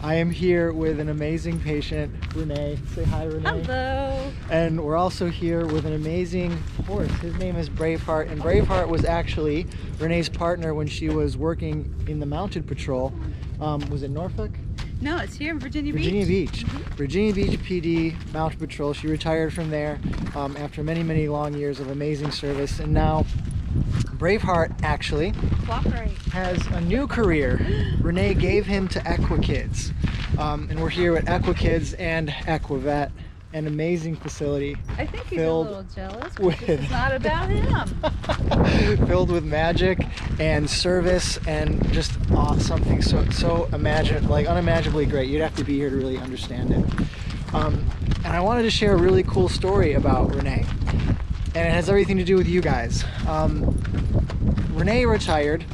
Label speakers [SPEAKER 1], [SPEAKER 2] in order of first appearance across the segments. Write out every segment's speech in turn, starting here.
[SPEAKER 1] I am here with an amazing patient, Renee. Say hi, Renee.
[SPEAKER 2] Hello.
[SPEAKER 1] And we're also here with an amazing horse. His name is Braveheart, and Braveheart was actually Renee's partner when she was working in the mounted patrol. Was it Norfolk?
[SPEAKER 2] No, it's here in Virginia Beach.
[SPEAKER 1] Virginia Beach. Virginia Beach PD Mounted Patrol. She retired from there after many, many long years of amazing service, and now Braveheart actually has a new career. Renee gave him to Equikids, and we're here at Equikids and Equivet, an amazing facility.
[SPEAKER 2] I think he's a little jealous, but this is not about him.
[SPEAKER 1] Filled with magic and service and just something so unimaginably great. You'd have to be here to really understand it. And I wanted to share a really cool story about Renee, and it has everything to do with you guys. Renee retired,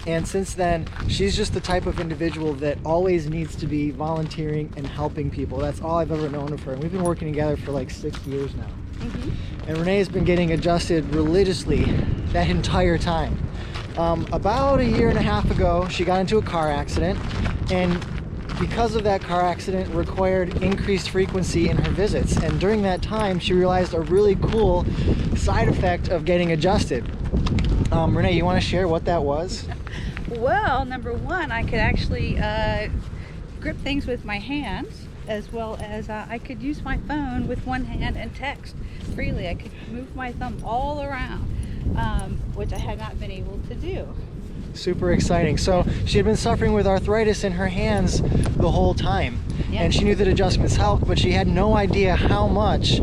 [SPEAKER 1] and since then she's just the type of individual that always needs to be volunteering and helping people. That's all I've ever known of her, and we've been working together for like 6 years now. And Renee has been getting adjusted religiously that entire time. About a year and a half ago, she got into a car accident, and because of that car accident required increased frequency in her visits. And during that time, she realized a really cool side effect of getting adjusted. Renee, you want to share what that was?
[SPEAKER 2] Well, number one, I could actually grip things with my hands, as well as I could use my phone with one hand and text freely. I could move my thumb all around, which I had not been able to do.
[SPEAKER 1] Super exciting. So she had been suffering with arthritis in her hands the whole time, and she knew that adjustments helped, but she had no idea how much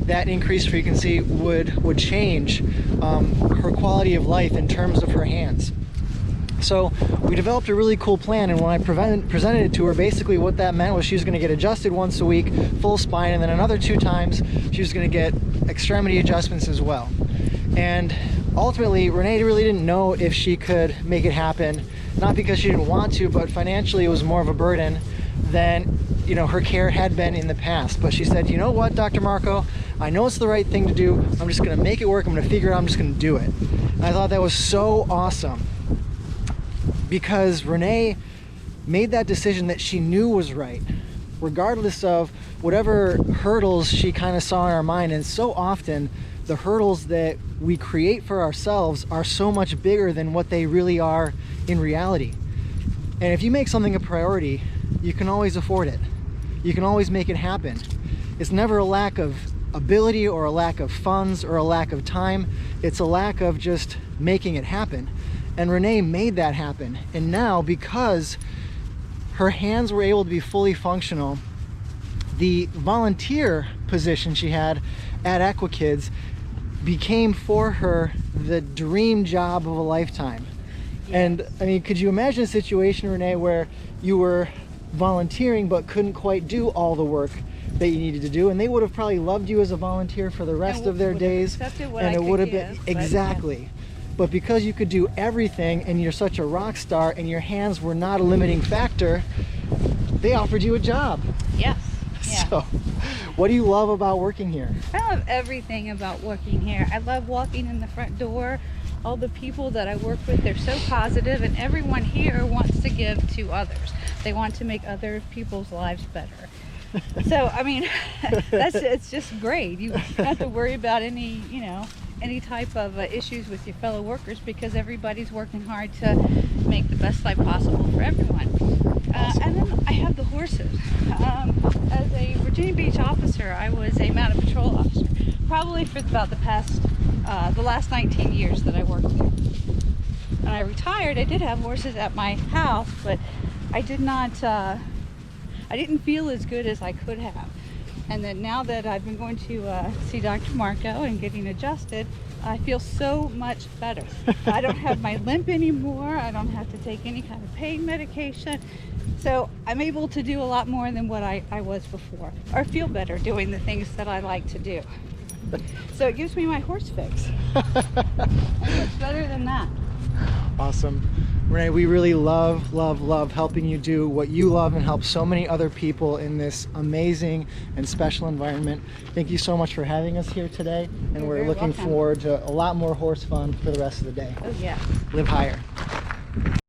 [SPEAKER 1] that increased frequency would change her quality of life in terms of her hands. So we developed a really cool plan, and when I presented it to her, basically what that meant was she was going to get adjusted once a week, full spine, and then another 2 times she was going to get extremity adjustments as well. And ultimately, Renee really didn't know if she could make it happen, not because she didn't want to, but financially it was more of a burden than her care had been in the past. But she said, you know what, Dr. Marco, I know it's the right thing to do. I'm just going to make it work. I'm going to figure it out. I'm just going to do it. And I thought that was so awesome, because Renee made that decision that she knew was right, regardless of whatever hurdles she kind of saw in our mind. And so often the hurdles that we create for ourselves are so much bigger than what they really are in reality. And if you make something a priority, you can always afford it. You can always make it happen. It's never a lack of ability or a lack of funds or a lack of time. It's a lack of just making it happen. And Renee made that happen. And now, because her hands were able to be fully functional, the volunteer position she had at Equikids became for her the dream job of a lifetime. And I mean, could you imagine a situation, Renee, where you were volunteering but couldn't quite do all the work that you needed to do, and they would have probably loved you as a volunteer for the rest of their days, and it would have been exactly. But because you could do everything and you're such a rock star and your hands were not a limiting factor, they offered you a job.
[SPEAKER 2] Yes. Yeah.
[SPEAKER 1] So what do you love about working here?
[SPEAKER 2] I love everything about working here. I love walking in the front door. All the people that I work with, they're so positive, and everyone here wants to give to others. They want to make other people's lives better. So I mean, it's just great. You don't have to worry about any type of issues with your fellow workers, because everybody's working hard to make the best life possible for everyone.
[SPEAKER 1] Awesome.
[SPEAKER 2] And then I have the horses. As a Virginia Beach officer, I was a mounted patrol officer, probably for about the last 19 years that I worked there. When I retired, I did have horses at my house, but I didn't feel as good as I could have. And then now that I've been going to see Dr. Marco and getting adjusted, I feel so much better. I don't have my limp anymore. I don't have to take any kind of pain medication. So I'm able to do a lot more than what I was before, or feel better doing the things that I like to do. So it gives me my horse fix. And what's better than that?
[SPEAKER 1] Awesome. Renee, we really love helping you do what you love and help so many other people in this amazing and special environment. Thank you so much for having us here today, and we're looking forward to a lot more horse fun for the rest of the day.
[SPEAKER 2] Oh yeah.
[SPEAKER 1] Live higher.